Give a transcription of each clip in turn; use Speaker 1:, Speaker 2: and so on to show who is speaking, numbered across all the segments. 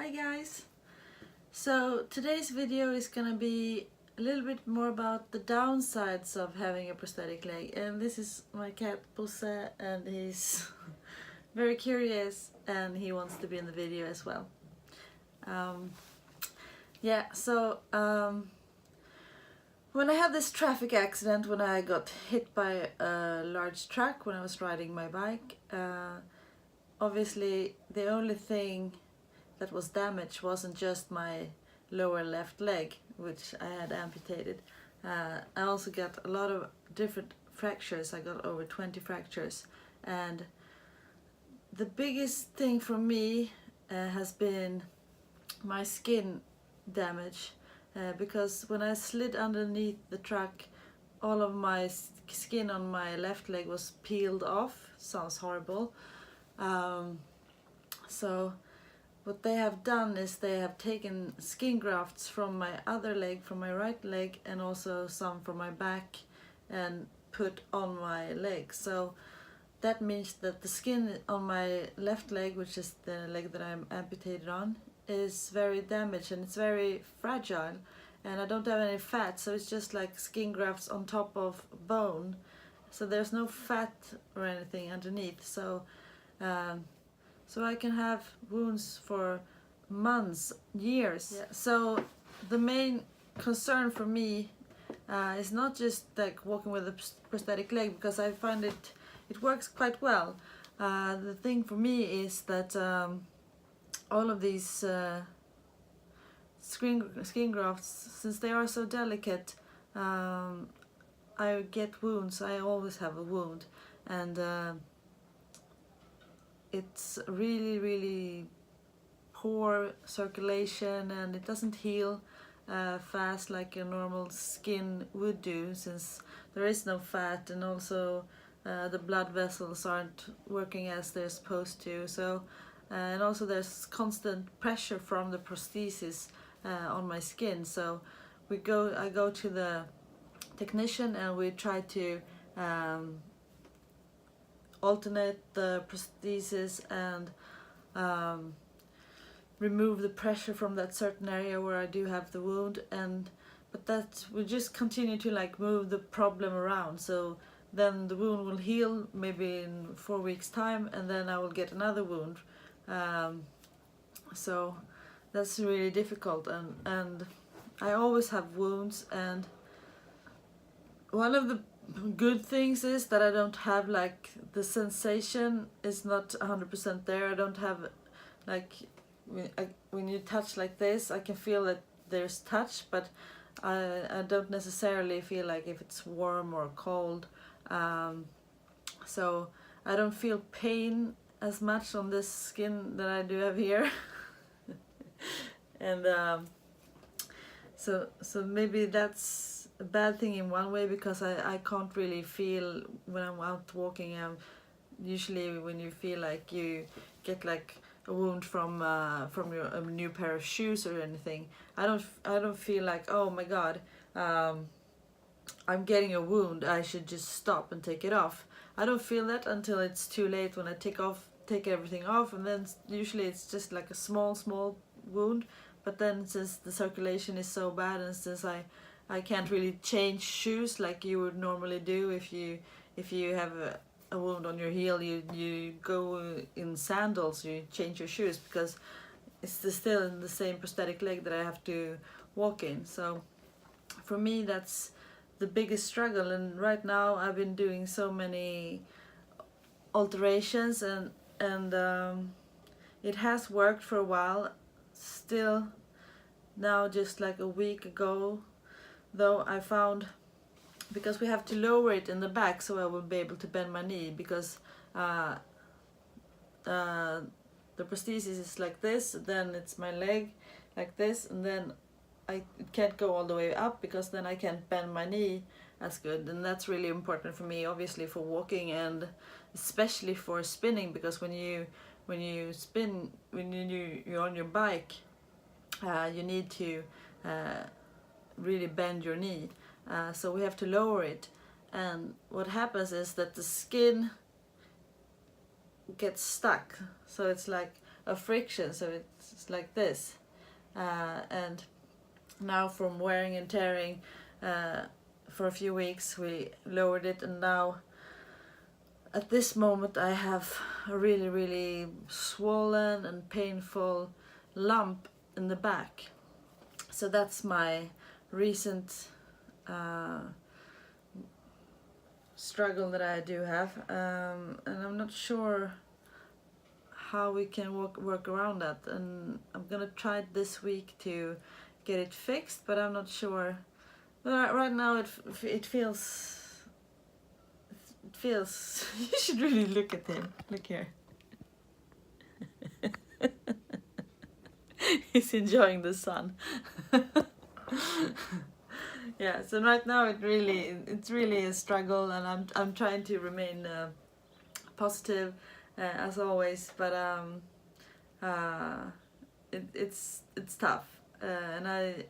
Speaker 1: Hi guys! So today's video is gonna be a little bit more about the downsides of having a prosthetic leg, and this is my cat Bosse, and he's very curious and he wants to be in the video as well. When I had this traffic accident, when I got hit by a large truck when I was riding my bike, obviously the only thing that was damaged wasn't just my lower left leg, which I had amputated. I also got a lot of different fractures. I got over 20 fractures, and the biggest thing for me has been my skin damage, because when I slid underneath the truck, all of my skin on my left leg was peeled off. Sounds horrible. So what they have done is they have taken skin grafts from my other leg, from my right leg, and also some from my back, and put on my leg. So that means that the skin on my left leg, which is the leg that I'm amputated on, is very damaged and it's very fragile, and I don't have any fat, so it's just like skin grafts on top of bone. So there's no fat or anything underneath. So I can have wounds for months, years. Yeah. So the main concern for me is not just like walking with a prosthetic leg, because I find it works quite well. The thing for me is that all of these skin grafts, since they are so delicate, I get wounds. I always have a wound, and it's really poor circulation, and it doesn't heal fast like a normal skin would do, since there is no fat, and also the blood vessels aren't working as they're supposed to. So and also there's constant pressure from the prosthesis on my skin. So I go to the technician and we try to alternate the prosthesis and remove the pressure from that certain area where I do have the wound, but that we just continue to like move the problem around. So then the wound will heal maybe in 4 weeks time, and then I will get another wound. So that's really difficult, and I always have wounds. And one of the good things is that I don't have like the sensation is not 100% there. I don't have like when you touch like this, I can feel that there's touch, but I don't necessarily feel like if it's warm or cold. So I don't feel pain as much on this skin that I do have here. And so maybe that's a bad thing in one way, because I can't really feel when I'm out walking. Usually when you feel like you get like a wound from your a new pair of shoes or anything, I don't feel like, oh my god, I'm getting a wound, I should just stop and take it off. I don't feel that until it's too late, when I take everything off, and then usually it's just like a small wound. But then since the circulation is so bad, and since I can't really change shoes like you would normally do, if you have a wound on your heel, you go in sandals, you change your shoes, because it's still in the same prosthetic leg that I have to walk in. So for me that's the biggest struggle, and right now I've been doing so many alterations, and it has worked for a while. Still now, just like a week ago though, I found, because we have to lower it in the back so I will be able to bend my knee, because the prosthesis is like this, then it's my leg like this, and then I can't go all the way up, because then I can't bend my knee as good. And that's really important for me, obviously, for walking, and especially for spinning, because when you spin, when you're on your bike, you need to really bend your knee. So we have to lower it, and what happens is that the skin gets stuck. So it's like of friction, so it's like this. And now from wearing and tearing, for a few weeks we lowered it, and now at this moment I have a really, really swollen and painful lump in the back. So that's my recent struggle that I do have, and I'm not sure how we can work around that, and I'm gonna try it this week to get it fixed, but I'm not sure. But right now it feels you should really look at him. Look here. He's enjoying the sun. Yeah, so right now it's really a struggle, and I'm trying to remain positive as always, but it's tough, and I,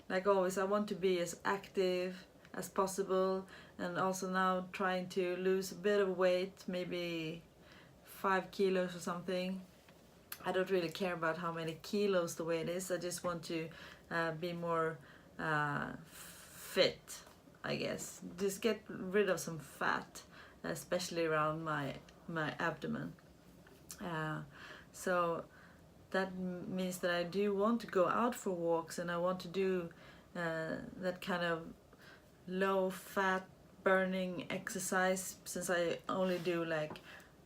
Speaker 1: like always, I want to be as active as possible, and also now trying to lose a bit of weight, maybe 5 kilos or something. I don't really care about how many kilos the weight is. I just want to be more fit, I guess. Just get rid of some fat, especially around my abdomen. So that means that I do want to go out for walks, and I want to do that kind of low fat burning exercise, since I only do like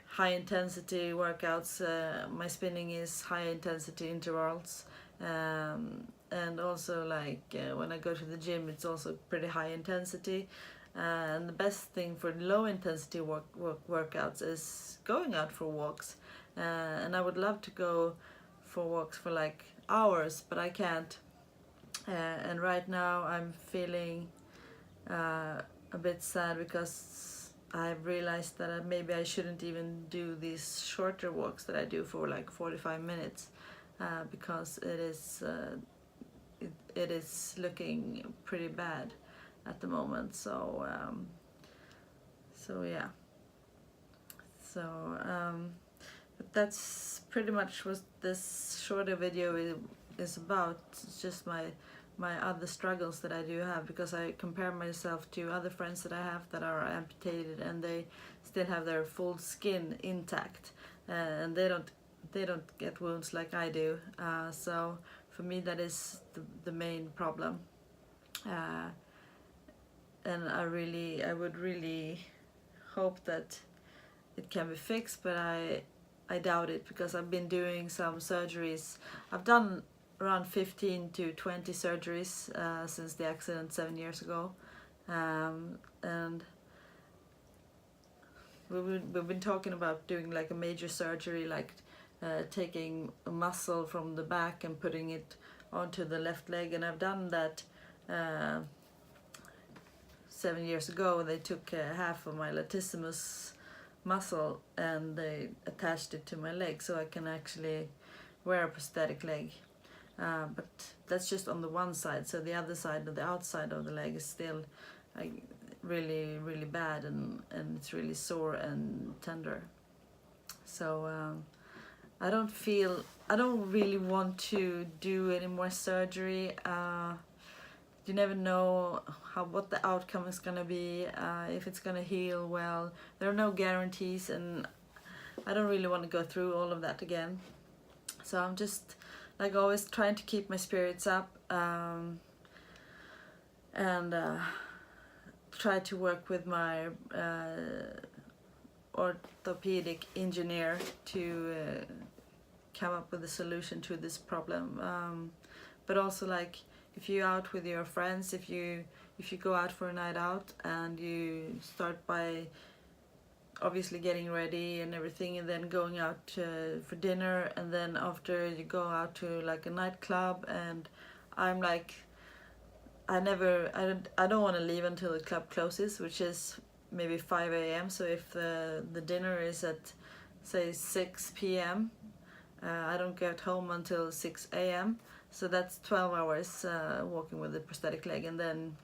Speaker 1: high intensity workouts. My spinning is high intensity intervals, and also like when I go to the gym, it's also pretty high intensity. And the best thing for low intensity workouts is going out for walks, and I would love to go for walks for like hours, but I can't. And right now I'm feeling a bit sad, because I've realized that maybe I shouldn't even do these shorter walks that I do for like 45 minutes, because it is looking pretty bad at the moment. So yeah. So but that's pretty much what this shorter video is about. It's just my other struggles that I do have, because I compare myself to other friends that I have that are amputated, and they still have their full skin intact, and they don't get wounds like I do. So for me, that is the main problem, and I would really hope that it can be fixed, but I doubt it, because I've been doing some surgeries. I've done around 15 to 20 surgeries since the accident 7 years ago, and we've been talking about doing like a major surgery, like taking a muscle from the back and putting it onto the left leg, and I've done that 7 years ago. They took half of my latissimus muscle and they attached it to my leg, so I can actually wear a prosthetic leg. But that's just on the one side, so the other side, the outside of the leg, is still really, really bad, and it's really sore and tender. So I don't really want to do any more surgery. You never know what the outcome is gonna be, if it's gonna heal well. There are no guarantees, and I don't really want to go through all of that again. So I'm just, like always, trying to keep my spirits up, and try to work with my orthopedic engineer to come up with a solution to this problem. But also, like, if you're out with your friends, if you go out for a night out, and you start by obviously getting ready and everything, and then going out for dinner, and then after you go out to like a nightclub, and I'm like, I don't want to leave until the club closes, which is maybe 5 a.m. So if the dinner is at say 6 p.m., I don't get home until 6 a.m. So that's 12 hours walking with a prosthetic leg, and then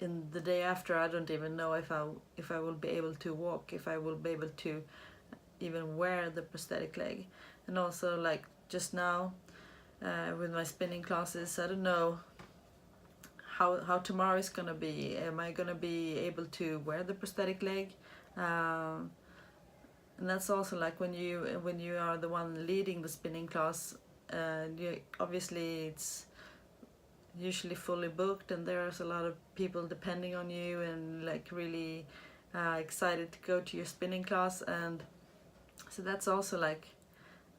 Speaker 1: in the day after, I don't even know if I will be able to walk, if I will be able to even wear the prosthetic leg. And also like just now with my spinning classes, I don't know how tomorrow is gonna be. Am I gonna be able to wear the prosthetic leg? Um, and that's also like when you are the one leading the spinning class, obviously it's usually fully booked, and there's a lot of people depending on you and like really excited to go to your spinning class. And so that's also like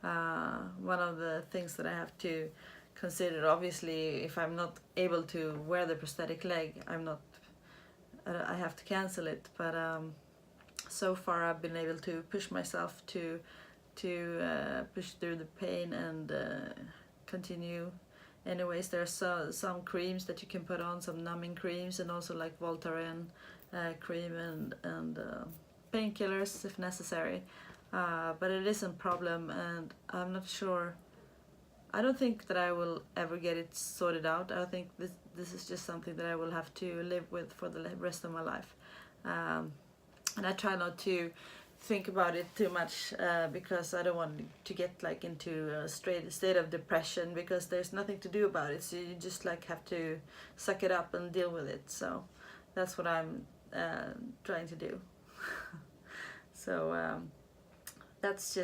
Speaker 1: one of the things that I have to consider. Obviously, if I'm not able to wear the prosthetic leg, I have to cancel it. But so far I've been able to push myself to push through the pain and continue. Anyways, there's some creams that you can put on, some numbing creams, and also like Voltaren cream and painkillers if necessary. But it isn't a problem, and I'm not sure. I don't think that I will ever get it sorted out. I think this is just something that I will have to live with for the rest of my life. And I try not to think about it too much because I don't want to get like into a state of depression, because there's nothing to do about it. So you just like have to suck it up and deal with it. So that's what I'm trying to do. So that's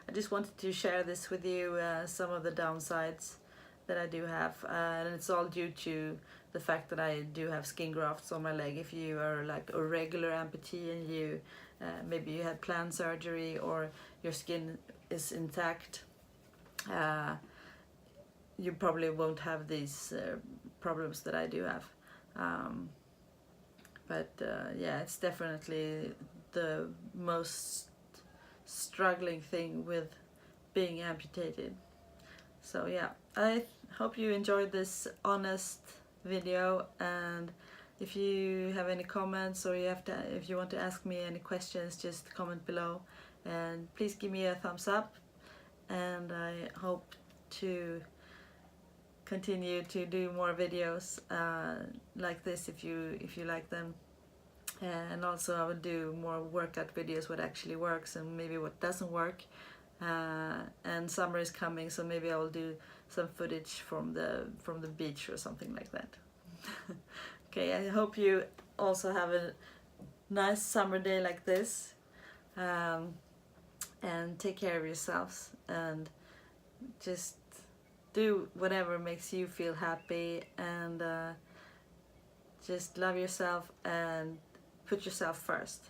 Speaker 1: I just wanted to share this with you, some of the downsides that I do have, and it's all due to the fact that I do have skin grafts on my leg. If you are like a regular amputee and you maybe you had planned surgery or your skin is intact, you probably won't have these problems that I do have. But yeah, it's definitely the most struggling thing with being amputated. So yeah, I hope you enjoyed this honest video, and if you have any comments or if you want to ask me any questions, just comment below, and please give me a thumbs up, and I hope to continue to do more videos like this if you like them. And also I will do more workout videos, what actually works and maybe what doesn't work. And summer is coming, so maybe I will do some footage from the beach or something like that. Okay, I hope you also have a nice summer day like this, and take care of yourselves, and just do whatever makes you feel happy, and just love yourself and put yourself first.